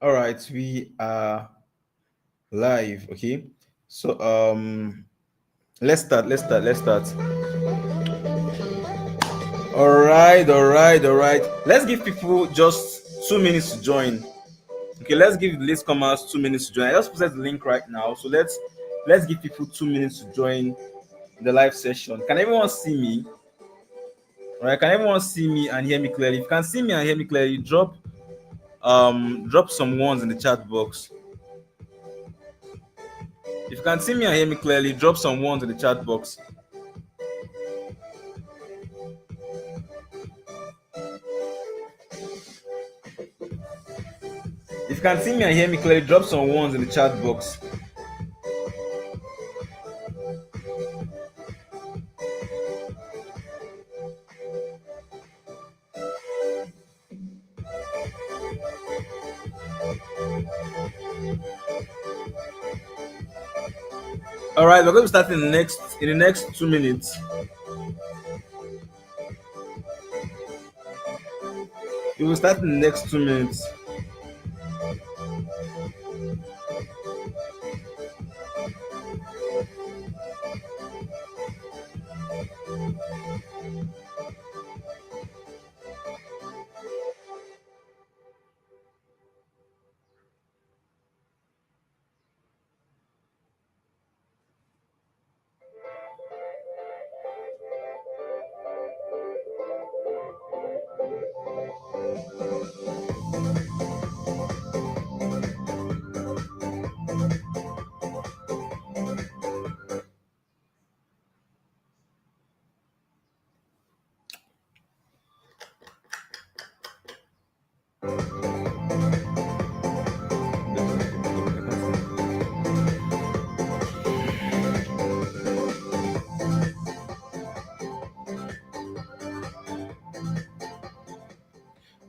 All right, we are live. Okay, so let's start. All right. Let's give people just 2 minutes to join. Okay, let's give the latecomers 2 minutes to join. I just posted the link right now, so let's give people 2 minutes to join the live session. Can everyone see me? All right, can everyone see me and hear me clearly? If you can see me and hear me clearly, drop some ones in the chat box. If you can see me and hear me clearly, drop some ones in the chat box. If you can see me and hear me clearly, drop some ones in the chat box. All right, we're going to start in the next 2 minutes. We will start in the next 2 minutes.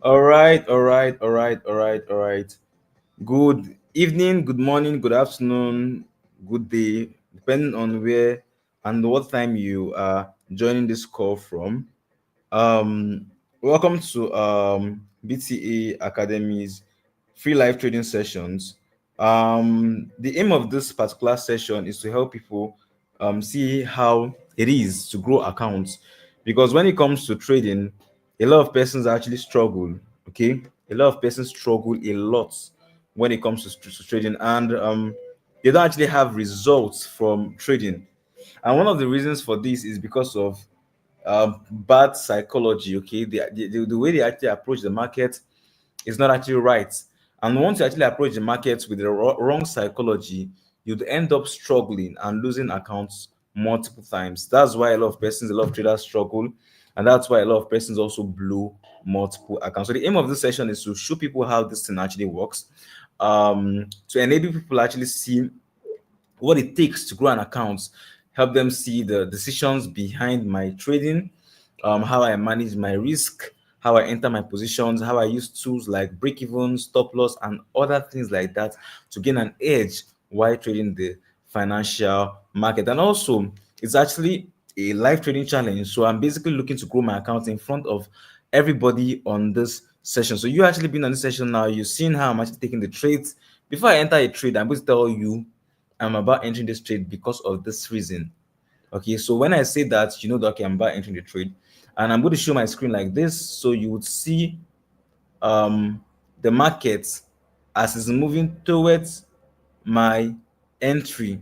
All right. Good evening, good morning, good afternoon, good day, depending on where and what time you are joining this call from. Welcome to BTA Academy's free live trading sessions. The aim of this particular session is to help people see how it is to grow accounts, because when it comes to trading, a lot of persons actually struggle. Okay, a lot of persons struggle a lot when it comes to trading, and they don't actually have results from trading. And one of the reasons for this is because of bad psychology. Okay, the way they actually approach the market is not actually right. And once you actually approach the market with the wrong psychology, you'd end up struggling and losing accounts multiple times. That's why a lot of traders struggle, and that's why a lot of persons also blew multiple accounts. So the aim of this session is to show people how this thing actually works, to enable people actually see what it takes to grow an account, help them see the decisions behind my trading, how I manage my risk, how I enter my positions, how I use tools like break even, stop loss, and other things like that to gain an edge while trading the financial market. And also, it's actually a live trading challenge. So I'm basically looking to grow my account in front of everybody on this session. So you actually been on this session now, you've seen how I'm actually taking the trades. Before I enter a trade, I'm going to tell you I'm about entering this trade because of this reason. Okay, so when I say that, you know that okay, I'm about entering the trade, and I'm going to show my screen like this, so you would see um the market as it's moving towards my entry,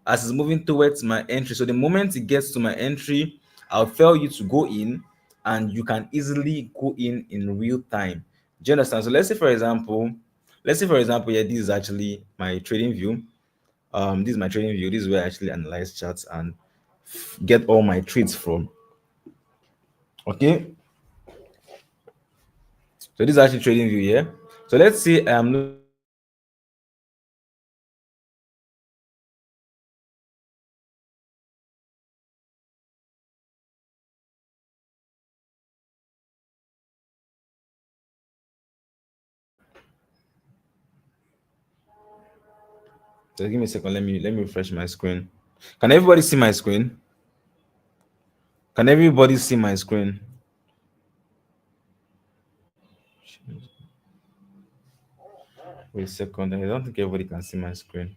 So the moment it gets to my entry, I'll tell you to go in, and you can easily go in real time. Do you understand? So let's say for example, yeah, this is actually my trading view. This is my trading view. This is where I actually analyze charts and get all my trades from. Okay, so this is actually trading view here. So let's say I'm looking at this chart. So give me a second. Let me refresh my screen. Can everybody see my screen? Can everybody see my screen? Wait a second. I don't think everybody can see my screen.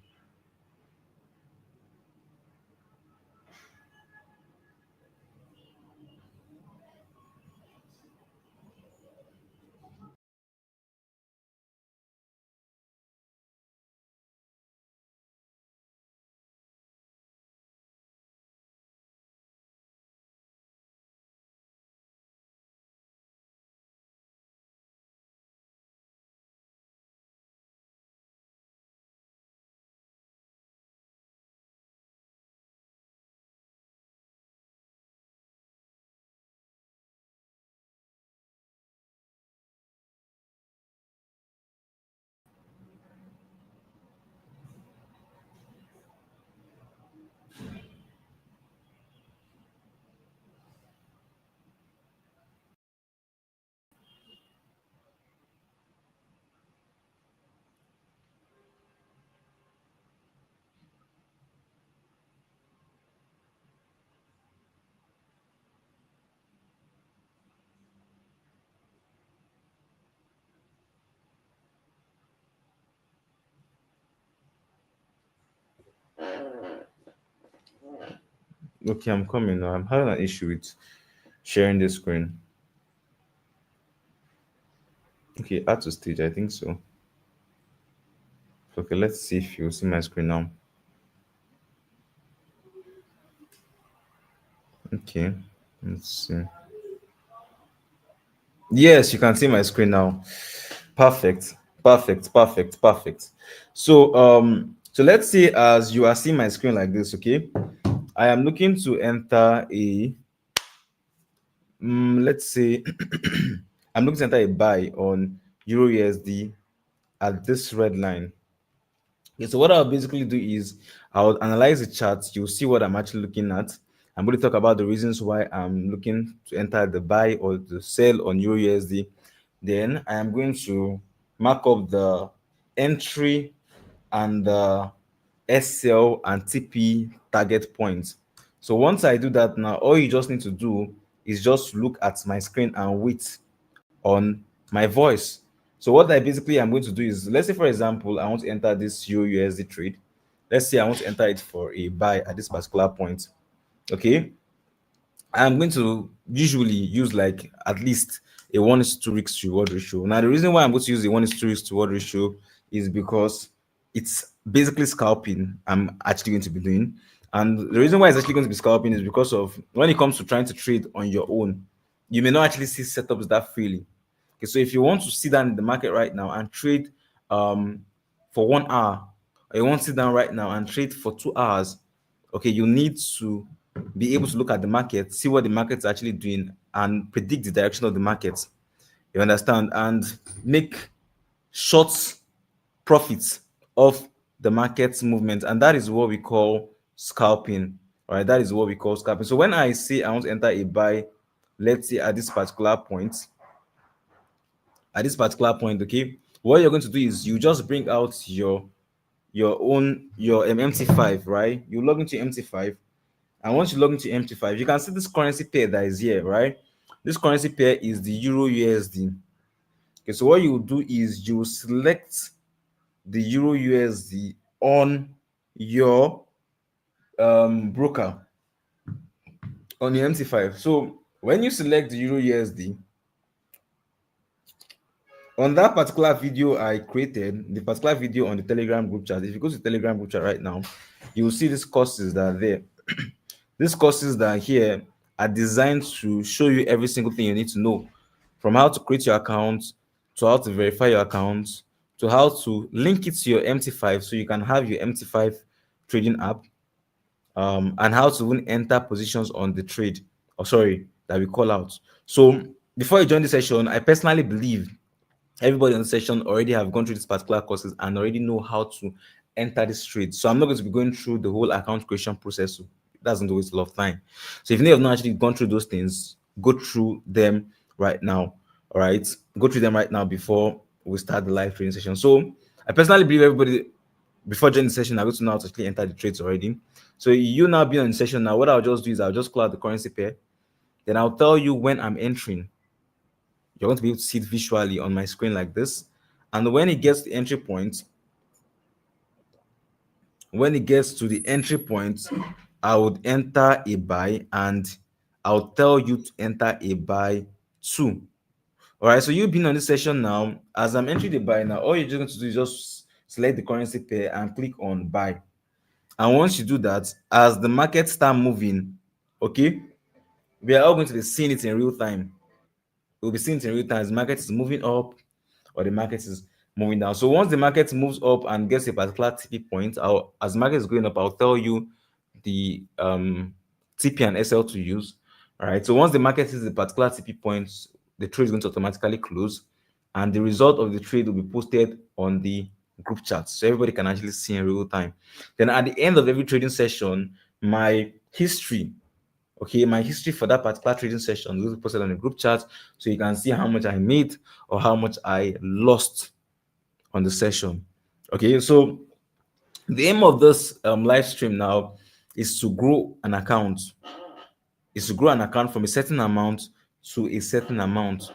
Okay, I'm coming now. I'm having an issue with sharing the screen. Okay, add to stage. I think so. Okay, let's see if you see my screen now. Okay, let's see. Yes, you can see my screen now. Perfect, perfect, perfect, perfect. So let's see as you are seeing my screen like this. Okay, I am looking to enter a let's say I'm looking to enter a buy on Euro USD at this red line. Okay, so what I'll basically do is I'll analyze the charts. You'll see what I'm actually looking at. I'm going to talk about the reasons why I'm looking to enter the buy or the sell on Euro USD. Then I am going to mark up the entry and the SL and TP target points. So once I do that now, all you just need to do is just look at my screen and wait on my voice. So what I basically am going to do is, let's say for example, I want to enter this USD trade. Let's say I want to enter it for a buy at this particular point. Okay, I'm going to usually use like at least a 1:2 risk to reward ratio. Now, the reason why I'm going to use a 1:2 risk to reward ratio is because it's basically scalping I'm actually going to be doing. And the reason why it's actually going to be scalping is because of when it comes to trying to trade on your own, you may not actually see setups that freely. Okay, so if you want to sit down in the market right now and trade for 1 hour, or you want to sit down right now and trade for 2 hours, okay, you need to be able to look at the market, see what the market's actually doing, and predict the direction of the market. You understand? And make short profits of the market's movement. And that is what we call scalping. All right, that is what we call scalping. So when I say I want to enter a buy, let's say at this particular point, okay, what you're going to do is you just bring out your MT5, right? You log into MT5, and once you log into MT5, you can see this currency pair that is here, right? This currency pair is the Euro USD. Okay, so what you do is you select the Euro USD on your broker on your MT5. So when you select the Euro USD, on that particular video I created, the particular video on the Telegram group chat, if you go to the Telegram group chat right now, you will see these courses that are there. These courses that are here are designed to show you every single thing you need to know, from how to create your account, to how to verify your account, to how to link it to your MT5 so you can have your MT5 trading app, and how to even enter positions on the trade, or sorry, that we call out. So before you join the session, I personally believe everybody on the session already have gone through these particular courses and already know how to enter this trade. So I'm not going to be going through the whole account creation process. So it doesn't waste a lot of time. So if you have not actually gone through those things, go through them right now. All right, go through them right now before we start the live trading session. So I personally believe everybody before joining the session, I go to know how to actually enter the trades already. So you now be on the session now. What I'll just do is I'll just call out the currency pair. Then I'll tell you when I'm entering. You're going to be able to see it visually on my screen like this. And when it gets to the entry point, when it gets to the entry point, I would enter a buy, and I'll tell you to enter a buy too. All right, so you've been on this session now. As I'm entering the buy now, all you're just going to do is just select the currency pair and click on buy. And once you do that, as the market start moving, okay, we are all going to be seeing it in real time. We'll be seeing it in real time. As the market is moving up or the market is moving down. So once the market moves up and gets a particular TP point, as the market is going up, I'll tell you the TP and SL to use. All right. So once the market hits a particular TP point, the trade is going to automatically close, and the result of the trade will be posted on the group chat, so everybody can actually see in real time. Then at the end of every trading session, my history, okay, my history for that particular trading session will be posted on the group chat, so you can see how much I made or how much I lost on the session. Okay, so the aim of this live stream now is to grow an account, from a certain amount to a certain amount.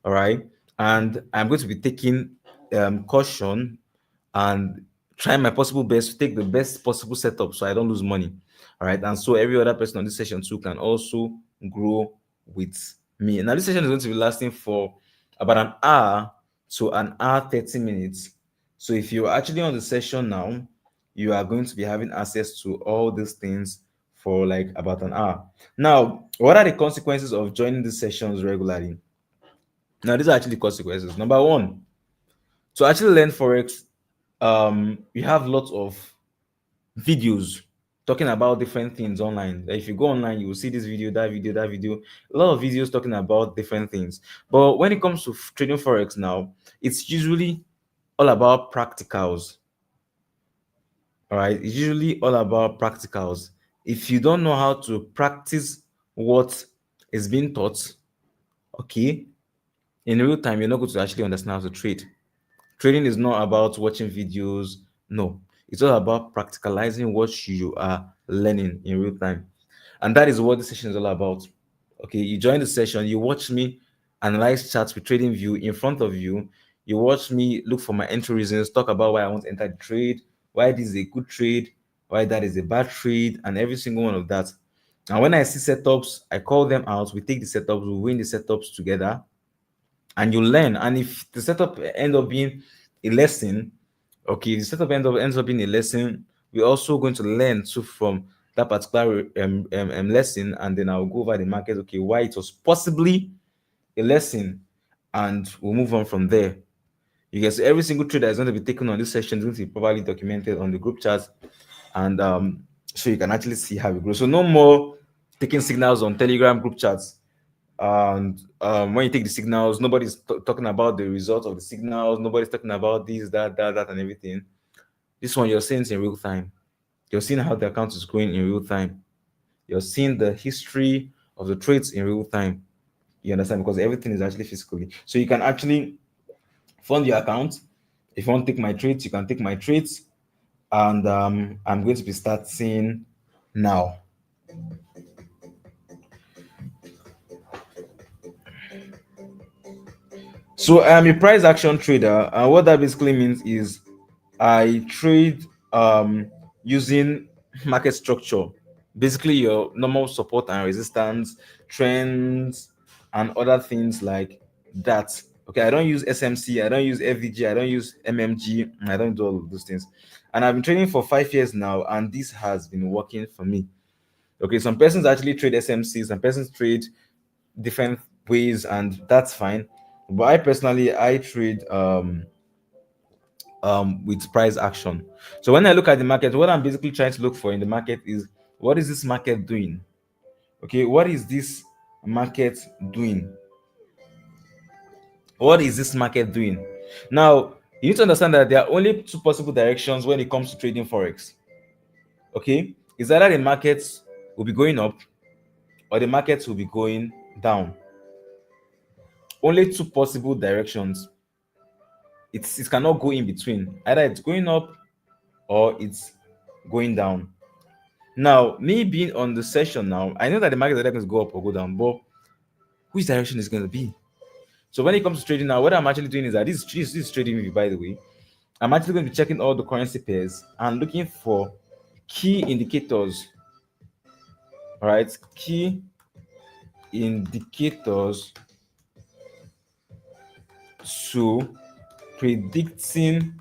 All right, and I'm going to be taking caution and trying my possible best to take the best possible setup so I don't lose money. All right, and so every other person on this session too can also grow with me. Now this session is going to be lasting for about an hour to an hour 30 minutes. So if you're actually on the session now, you are going to be having access to all these things for like about an hour. Now, what are the consequences of joining these sessions regularly? Now, these are actually consequences. Number one, to actually learn forex, we have lots of videos talking about different things online. If you go online, you will see this video, that video, that video, a lot of videos talking about different things. But when it comes to trading forex now, it's usually all about practicals. All right, it's usually all about practicals. If you don't know how to practice what is being taught, okay, in real time, you're not going to actually understand how to trade. Trading is not about watching videos. No, it's all about practicalizing what you are learning in real time. And that is what the session is all about. Okay, you join the session, you watch me analyze charts with TradingView in front of you. You watch me look for my entry reasons, talk about why I want to enter the trade, why this is a good trade, why that is a bad trade, and every single one of that. And when I see setups, I call them out. We take the setups, we win the setups together, and you learn. And if the setup end up being a lesson, okay, the setup ends up being a lesson, we're also going to learn too from that particular lesson, and then I'll go over the market, okay, why it was possibly a lesson, and we'll move on from there. You guys, every single trade that is going to be taken on this session is going to be properly documented on the group chat, and so you can actually see how it grows. So no more taking signals on Telegram group chats. And when you take the signals, nobody's talking about the result of the signals. Nobody's talking about this, that, and everything. This one, you're seeing it in real time. You're seeing how the account is growing in real time. You're seeing the history of the trades in real time. You understand? Because everything is actually physically. So you can actually fund your account. If you want to take my trades, you can take my trades. And I'm going to be starting now. So I'm a price action trader, and what that basically means is I trade using market structure, basically your normal support and resistance, trends, and other things like that. Okay, I don't use SMC, I don't use FVG, I don't use MMG, I don't do all of those things. And I've been trading for 5 years now, and this has been working for me. Okay, some persons actually trade SMC, some persons trade different ways, and that's fine. But I personally I trade with price action. So when I look at the market, what I'm basically trying to look for in the market is, what is this market doing? Okay, what is this market doing? What is this market doing? Now, you need to understand that there are only two possible directions when it comes to trading forex. Okay, is either the markets will be going up or the markets will be going down. Only two possible directions. It cannot go in between. Either it's going up or it's going down. Now, me being on the session now, I know that the market is going to go up or go down, but which direction is going to be? So when it comes to trading now, what I'm actually doing is that this is trading view, by the way. I'm actually going to be checking all the currency pairs and looking for key indicators. All right, key indicators to predicting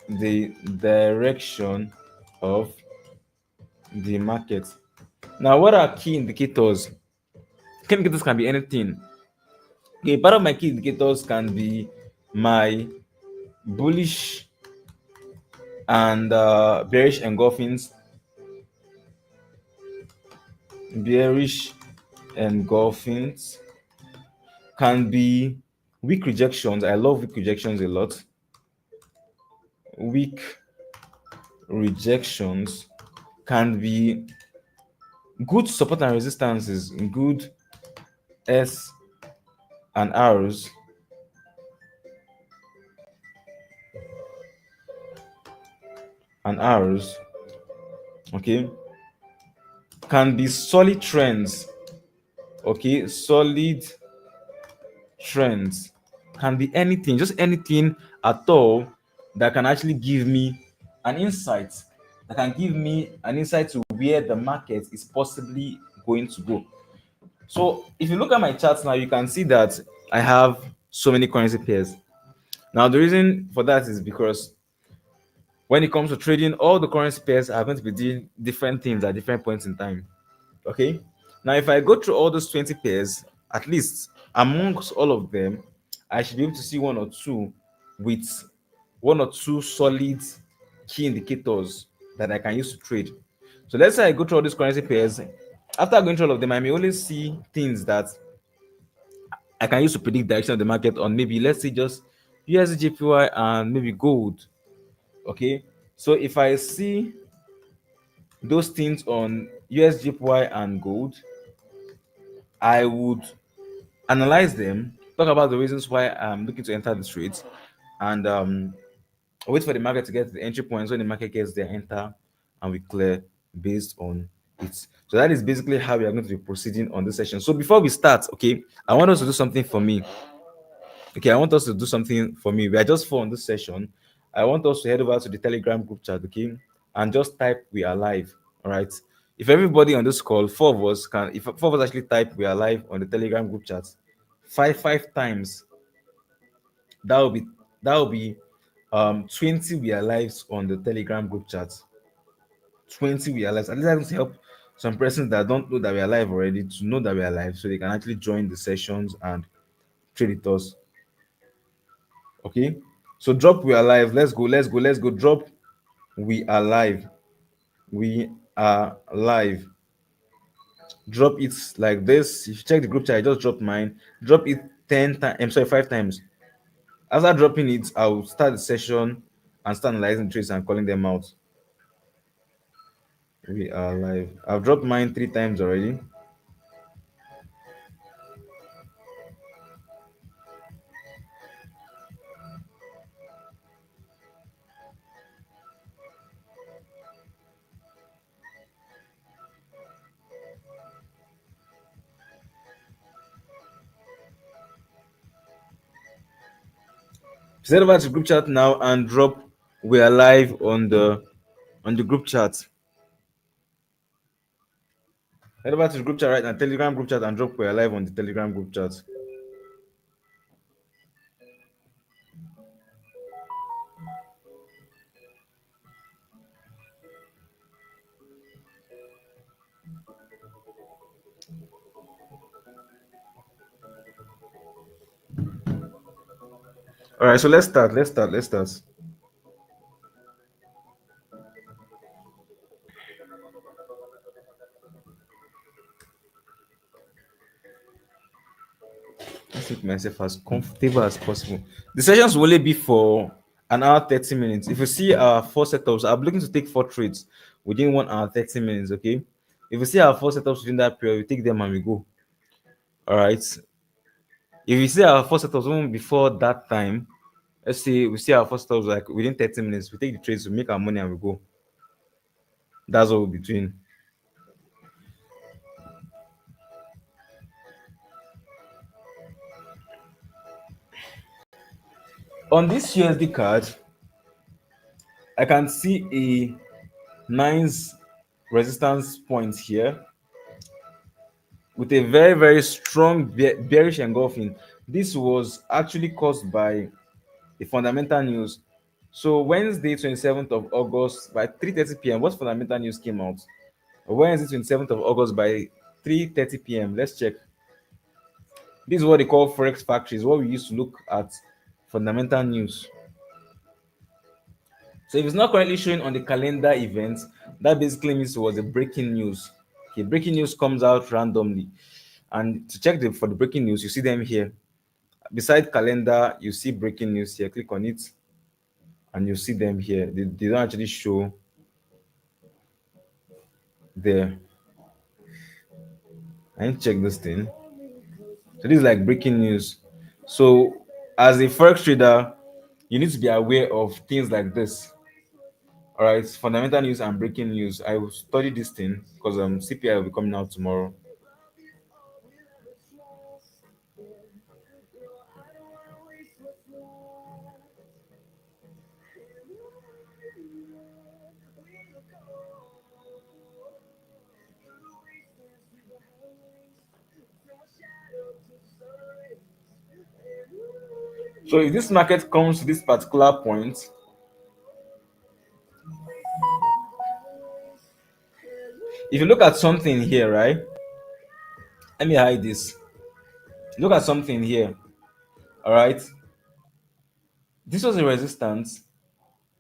the direction of the market. Now, what are key indicators? Key indicators can be anything. Okay, part of my key indicators can be my bullish and bearish engulfings, bearish engulfings can be weak rejections. I love weak rejections a lot. Weak rejections can be good support and resistances, good S and R's, and R's, okay, can be solid trends, okay, solid trends can be anything, just anything at all that can actually give me an insight, that can give me an insight to where the market is possibly going to go. So if you look at my charts now, you can see that I have so many currency pairs. Now the reason for that is because when it comes to trading, all the currency pairs are going to be doing different things at different points in time. Okay. Now, if I go through all those 20 pairs, at least amongst all of them, I should be able to see with one or two solid key indicators that I can use to trade. So let's say I go through all these currency pairs. After going through all of them, I may only see things that I can use to predict direction of the market on, maybe let's say just USDJPY and maybe gold. Okay. So if I see those things on USDJPY and gold, I would analyze them, talk about the reasons why I'm looking to enter the trades, and wait for the market to get to the entry points. When the market gets there, enter, and we clear based on it. So that is basically how we are going to be proceeding on this session. So before we start, okay, I want us to do something for me. Okay, I want us to do something for me. We are just four on this session. I want us to head over to the Telegram group chat, okay, and just type "we are live." All right. If everybody on this call, four of us can, if four of us actually type "we are live" on the Telegram group chat, five times, that will be that will be 20 "we are lives" on the Telegram group chat. 20 "we are lives." At least I want to help some persons that don't know that we are live already to know that we are live, so they can actually join the sessions and trade with us. Okay, so drop "we are live." Let's go. Drop "we are live." We are live. Drop it like this. If you check the group chat, I just dropped mine. Drop it 10 times. I'm sorry, 5 times. After dropping it, I'll start the session and start analyzing trades and calling them out. We are live. I've dropped mine 3 times already. Head over to the group chat now and drop "we are live" on the group chat. Head over to the group chat right now, Telegram group chat, and drop "we are live" on the Telegram group chat. All right, so let's start. Let's make myself as comfortable as possible. The sessions will only be for an hour, 30 minutes. If you see our four setups, I'm looking to take 4 trades within 1 hour, 30 minutes. Okay. If you see our four setups within that period, we take them and we go. All right. If you see our four setups even before that time, let's say we see our four setups like within 30 minutes, we take the trades, we make our money and we go. That's what we'll be doing. On this USD card, I can see a nice resistance point here with a very, very strong bearish engulfing. This was actually caused by the fundamental news. So Wednesday, 27th of August by 3:30 p.m. What fundamental news came out? Wednesday, 27th of August by 3:30 p.m. Let's check. This is what they call Forex factories, what we used to look at fundamental news. So if it's not currently showing on the calendar event, that basically means it was a breaking news. Okay, breaking news comes out randomly. And to check for the breaking news, you see them here. Beside calendar, you see breaking news here. Click on it and you see them here. They don't actually show there. I need to check this thing. So this is like breaking news. So as a forex trader, you need to be aware of things like this. All right, fundamental news and breaking news. I will study this thing because CPI will be coming out tomorrow. So if this market comes to this particular point, if you look at something here, right? Let me hide this. Look at something here. All right. This was a resistance,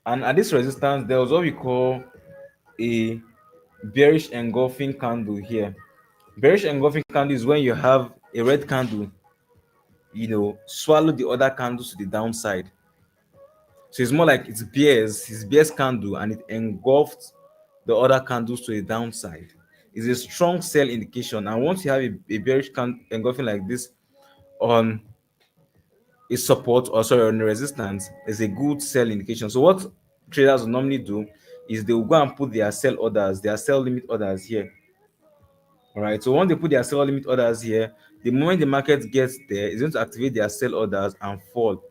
and at this resistance, there was what we call a bearish engulfing candle here. Bearish engulfing candle is when you have a red candle, swallow the other candles to the downside. So it's more like his bears candle, and it engulfed the other candles to the downside. It's a strong sell indication. And once you have a bearish engulfing like this on a support, or sorry, on a resistance, is a good sell indication. So what traders will normally do is they will go and put their sell orders, their sell limit orders here. All right. So once they put their sell limit orders here, the moment the market gets there, it's going to activate their sell orders and fall.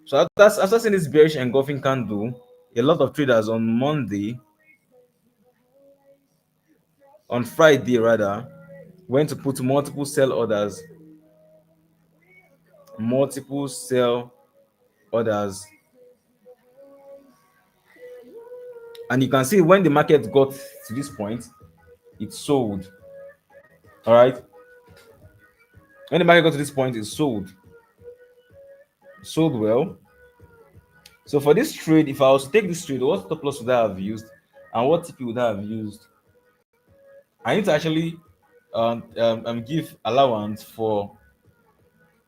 So after seeing this bearish engulfing candle, a lot of traders on Friday rather, went to put multiple sell orders. And you can see when the market got to this point, it sold. All right. When the market got to this point, it sold. Sold well. So for this trade, if I was to take this trade, what stop loss would I have used, and what TP would I have used? I need to actually give allowance for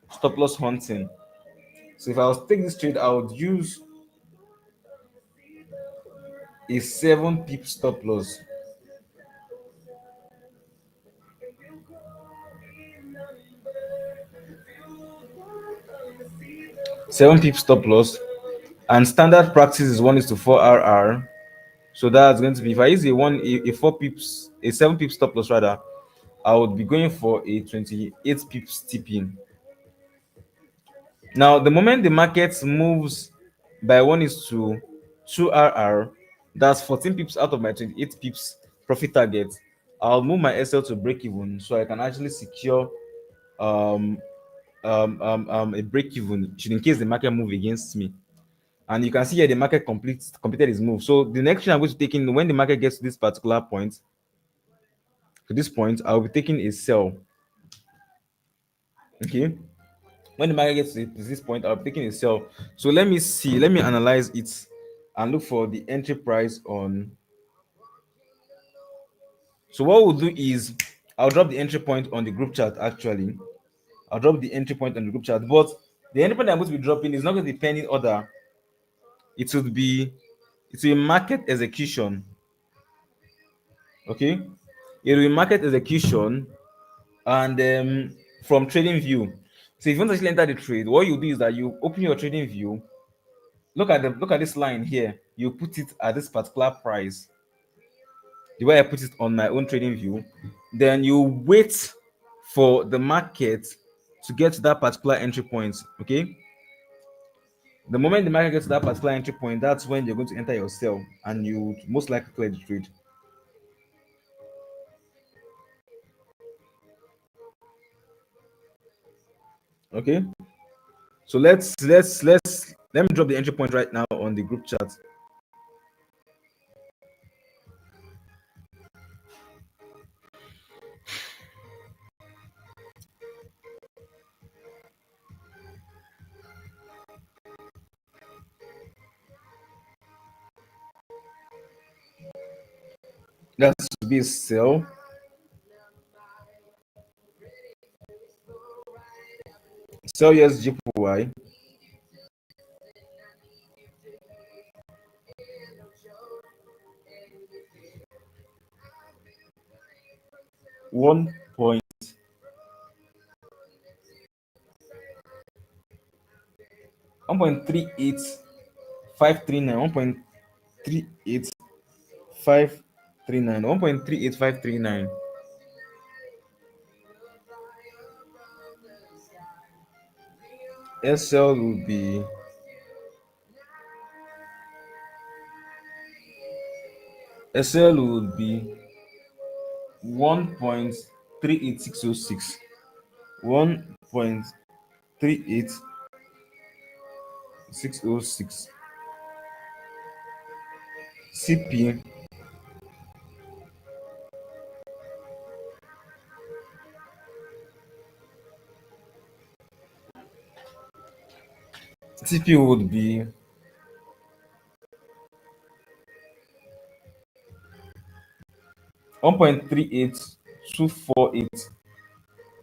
stop loss hunting. So if I was to take this trade, I would use a 7 pip stop loss. Seven pip stop loss, and standard practice is 1:4 RR. So that's going to be, if I use a 4 pips, a 7 pip stop loss rather, I would be going for a 28 pips TP. Now, the moment the market moves by 1:2 RR, that's 14 pips out of my 28 pips profit target. I'll move my SL to break even so I can actually secure um, a break even should in case the market move against me. And you can see here the market completed its move. So the next thing I'm going to take in when the market gets to this particular point, I'll be taking a sell. Okay. When the market gets to this point, I'll be taking a sell. So let me analyze it and look for the entry price on. So what we'll do is I'll drop the entry point on the group chart actually. I'll drop the entry point on the group chart, but the entry point I'm going to be dropping is not going to be pending order. It will be market execution. Okay, it will be market execution, and from trading view. So if you want to actually enter the trade, what you do is that you open your trading view. Look at this line here. You put it at this particular price. The way I put it on my own trading view, then you wait for the market to get to that particular entry point. Okay. The moment the market gets to that particular entry point, that's when you're going to enter your sell and you would most likely clear the trade. Okay. So let me drop the entry point right now on the group chat. That's to be a sell. Sell USGPY. One point 1.38539, 1.38539, 1.38539. SL will be SL will be 1.38606. 1.38606. CP TP would be 1.38248.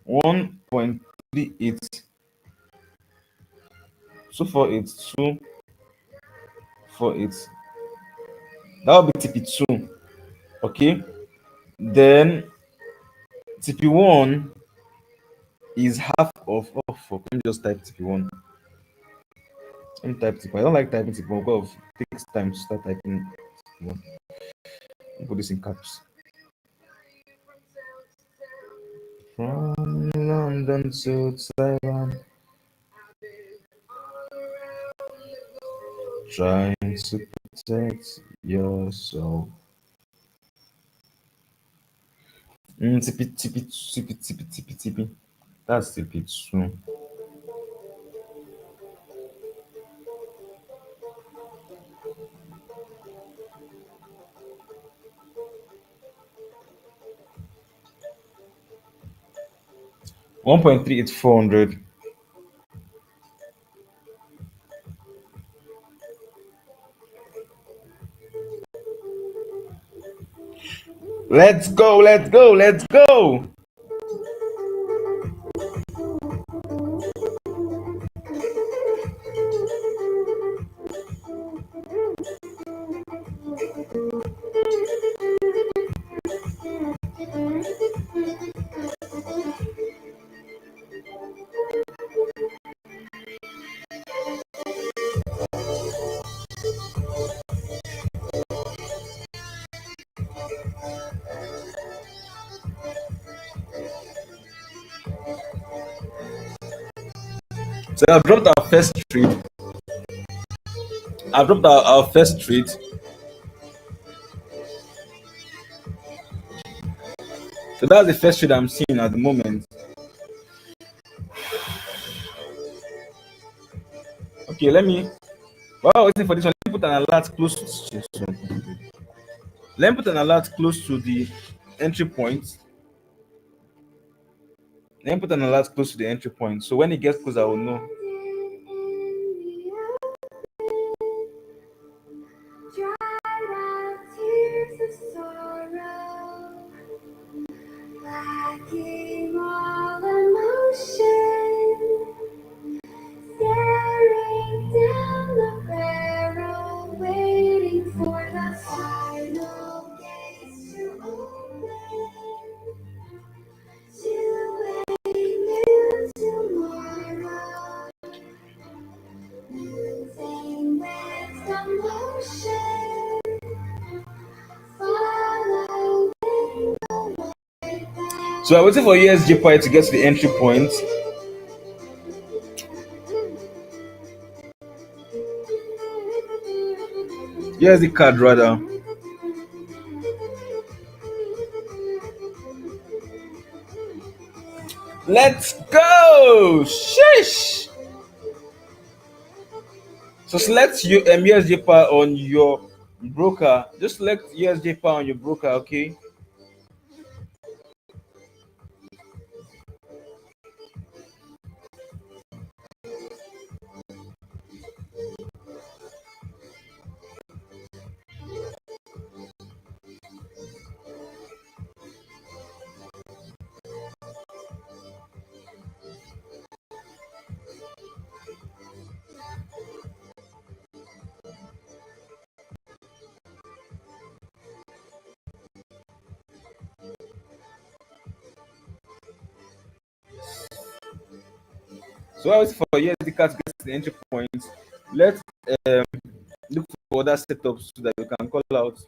1.38248. That would be TP2. Okay. Then TP1 is half of fuck. Let me just type TP1. Let me type TP1. I don't like typing TP1 because it takes time to start typing TP1. Let me put this in caps. From London to Taiwan, trying to protect your soul. TP. That's TP2. 1.38400. Let's go, let's go, let's go. So I've dropped our first trade. I've dropped our first trade. So that's the first trade I'm seeing at the moment. Okay, while waiting for this one, let me put an alert close let me put an alert close to the entry point. Let me put an alert close to the entry point. So when it gets close, I will know. So I'm waiting for USG point to get to the entry point. USD card rather. Let's go. Sheesh. So select your USD par on your broker. Just select USD par on your broker, okay? So I was for USD card to get to the entry point. Let's um, look for other setups so that we can call out.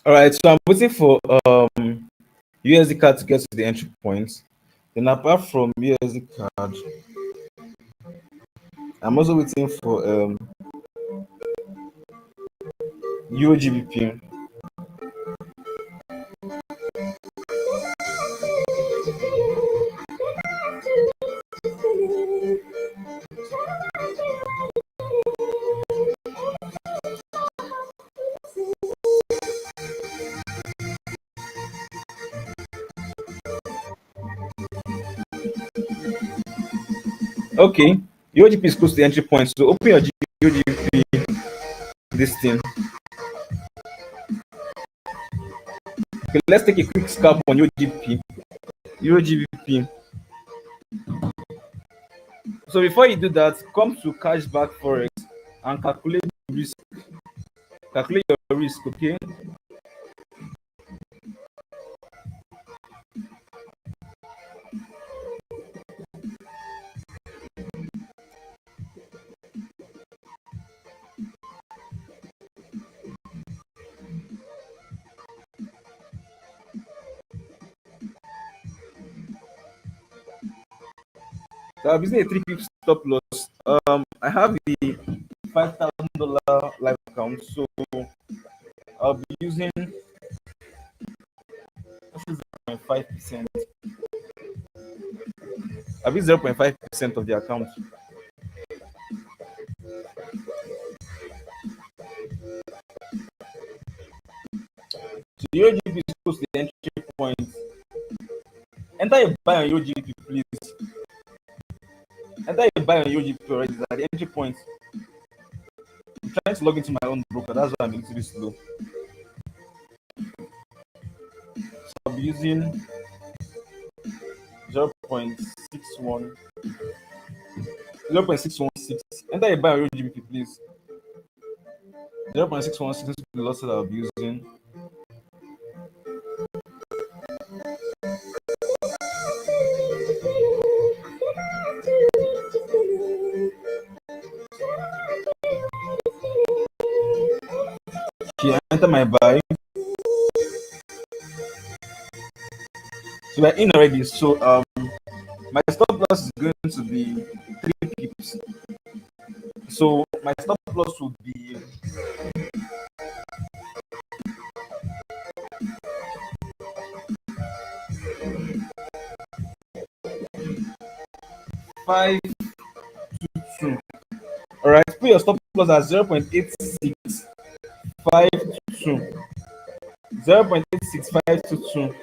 All right, so I'm waiting for USD card to get to the entry point. Then apart from USD card, I'm also waiting for EURGBP. Okay, EURGBP is close to the entry point. So open your EURGBP this thing. Okay, let's take a quick scalp on EURGBP. EURGBP. So before you do that, come to Cashback Forex and calculate risk. Calculate your risk, okay? So I'm using a 3 pip stop loss. I have the $5,000 live account, so I'll be using 0.5%. I'll be 0.5% of the account. So your GP is close to the entry point. Enter a buy on your GP, please. Enter a buy on your GP already at the entry point. I'm trying to log into my own broker. That's why I'm a little bit slow. So I'll be using 0.61 0.616. Enter a buy on your GBP, please. 0.616 is the loss that I'll be using. Okay, enter my buy. So we're in already. So my stop loss is going to be 3 pips. So my stop loss will be 522. All right, put your stop loss at 0.86522. 0.86522.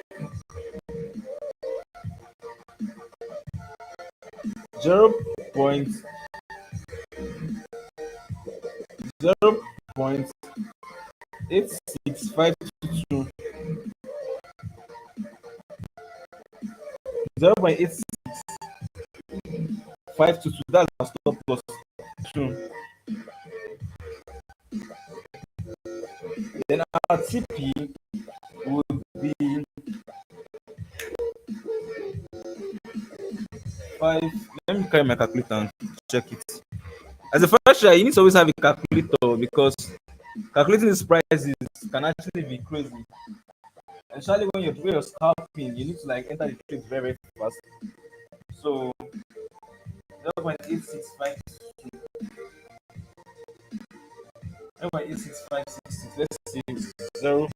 0.0.86522. 0.86522. That's our stop loss. Two. Then our TP would be 5. Let me carry my calculator and check it. As a first try, you need to always have a calculator because calculating these prices can actually be crazy. Especially when you're scalping, you need to like enter the trade very, very fast. So 0.865, 0.86566. Let's see 0.8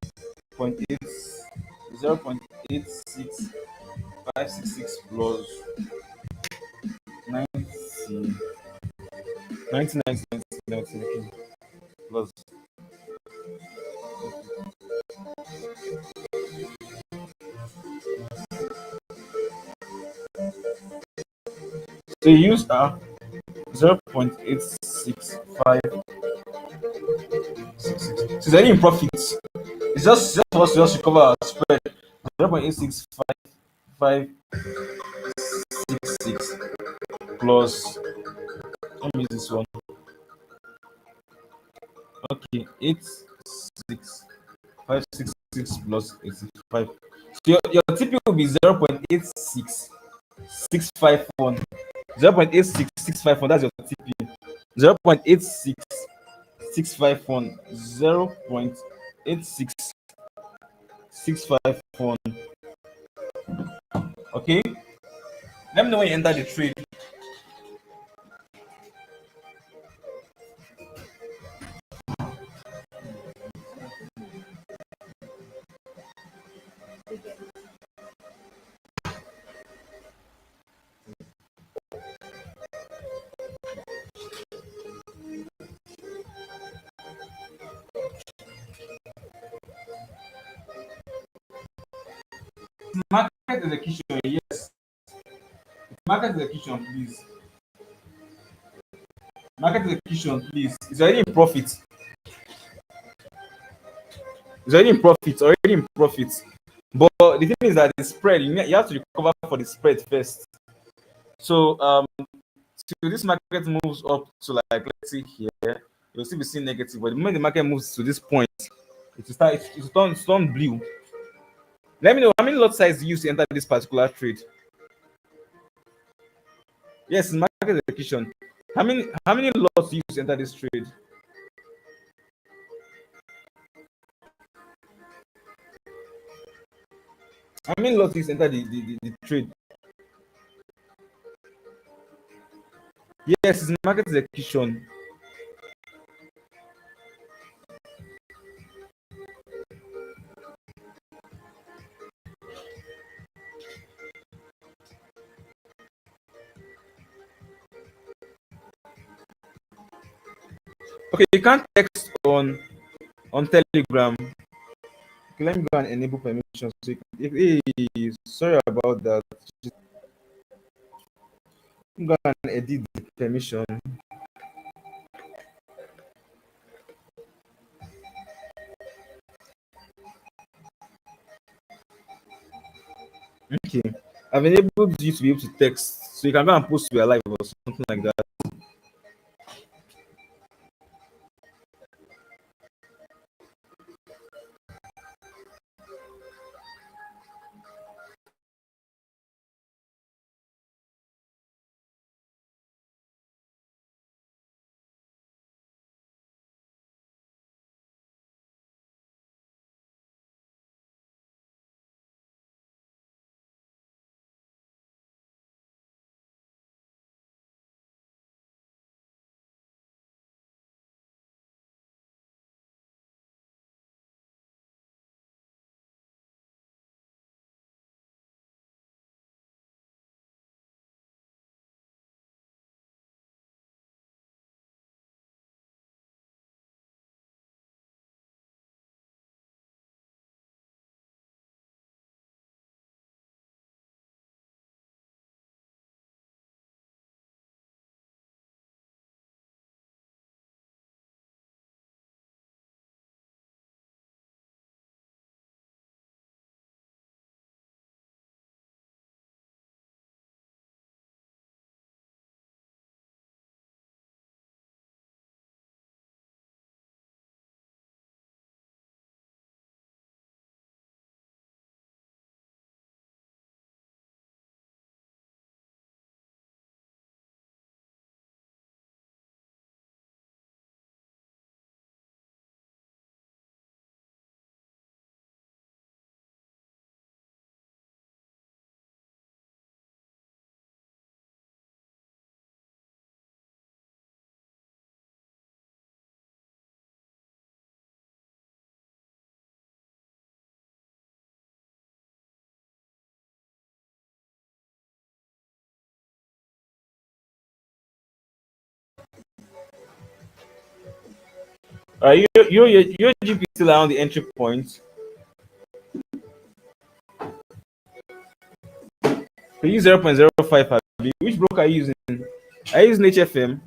0.86566 plus 90 90 plus. So you use 0.86566. So it's already in profits. It's just for us to just recover our spread. 0.86566 plus, let me use this one. Okay, 86 566 plus 85. So your TP will be 0.86651. 0.86651. That's your TP. 0.86651. 0.86651. Okay. Let me know when you enter the trade. Market execution, yes. Market execution, please. Market execution, please. It's already in profit. It's already in profit. Already in profit. But the thing is that the spread, you have to recover for the spread first. So till this market moves up to, like, let's see here, you'll still be seeing negative. But the moment the market moves to this point, it will start. It will turn blue. Let me know how many lot size you use to enter this particular trade. Yes, in market execution. How many lots you use to enter this trade? How many lots you use to enter the trade? Yes, it's in market execution. Okay, you can't text on Telegram. Okay, let me go and enable permissions. So hey, sorry about that. Go and edit the permission. Okay. I've enabled you to be able to text, so you can go and post to your live or something like that. Your GP still around the entry point. You use 0.05. Which broker are you using? Are you using HFM?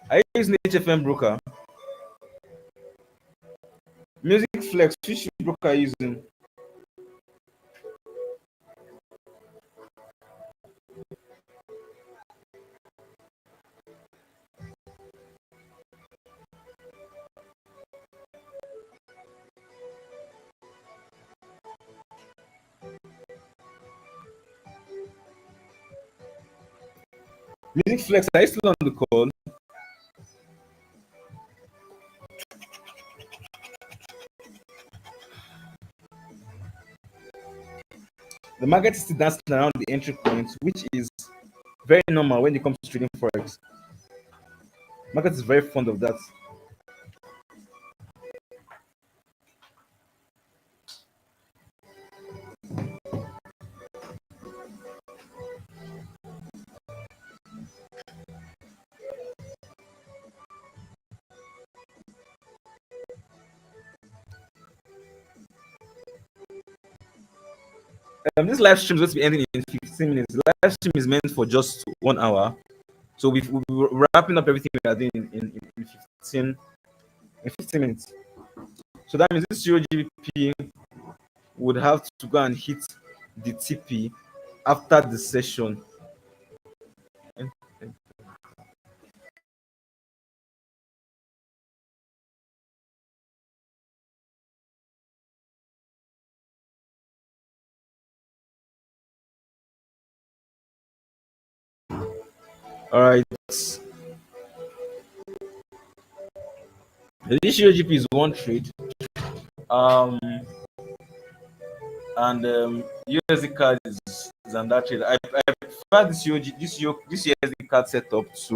Are you using HFM broker? Music Flex, which broker are you using? Music Flex, are you still on the call? The market is still dancing around the entry point, which is very normal when it comes to trading forex. Market is very fond of that. This live stream is going to be ending in 15 minutes. The live stream is meant for just 1 hour, so we're wrapping up everything we are doing in 15 minutes. So that means this UGBP would have to go and hit the TP after the session. All right. This UGP is one trade. Um, and USD card is another trade. I prefer this USD card setup to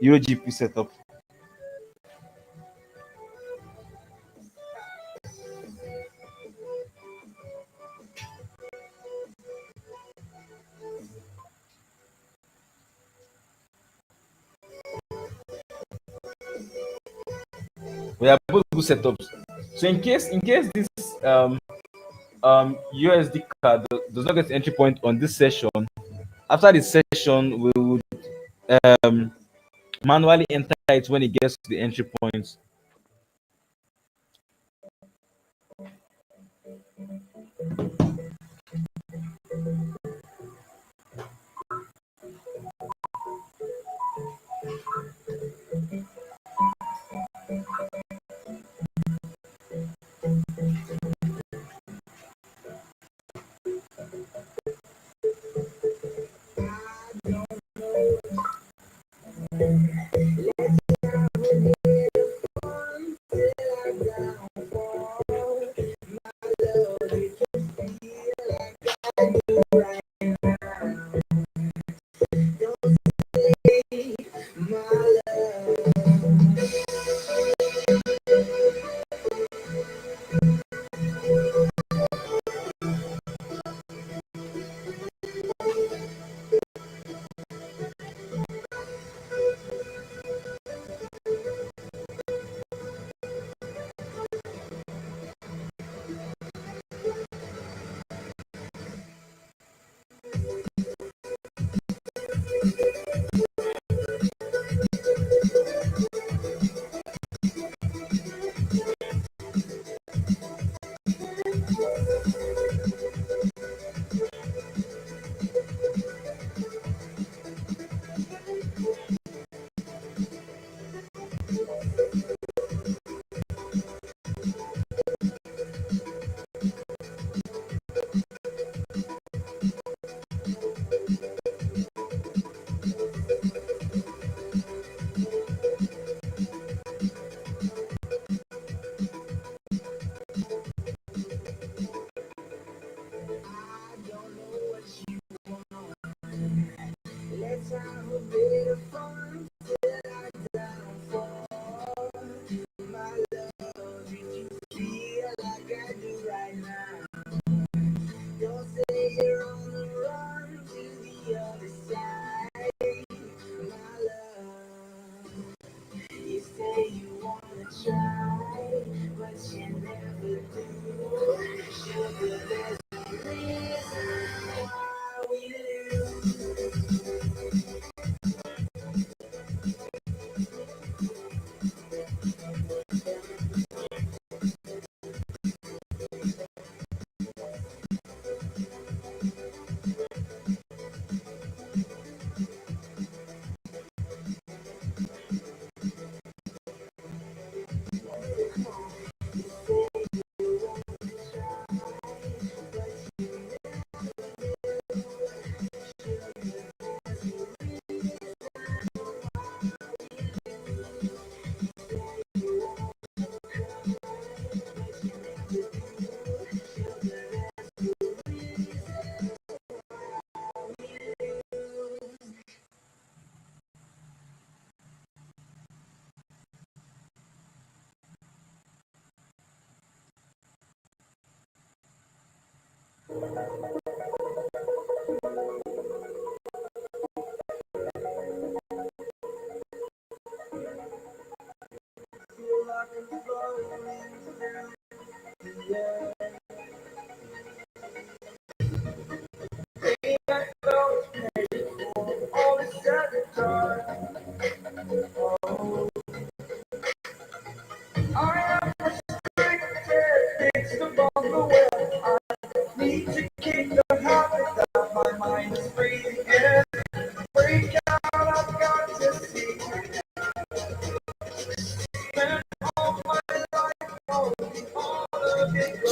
EuroGP setup. We are both good setups. So in case this USD card does not get entry point on this session, after the session we would um, manually enter it when it gets to the entry point.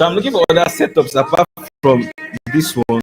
So I'm looking for other setups apart from this one.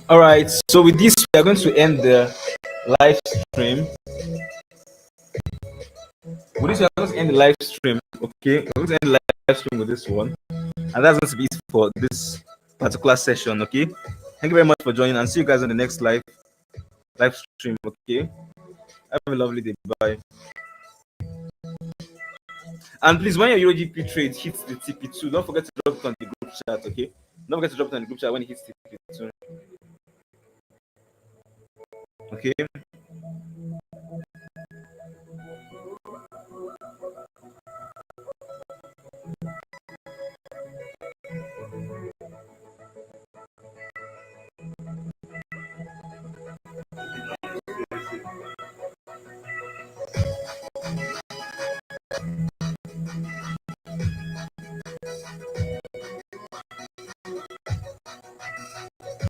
All right. So with this, we are going to end the live stream. With this, we are going to end the live stream. Okay, we're going to end the live stream with this one, and that's going to be it for this particular session. Okay. Thank you very much for joining, and see you guys on the next live stream. Okay. Have a lovely day. Bye. And please, when your EuroGP trade hits the TP2, don't forget to drop it on the group chat. Okay. Don't forget to drop it on the group chat when it hits TP2. Okay.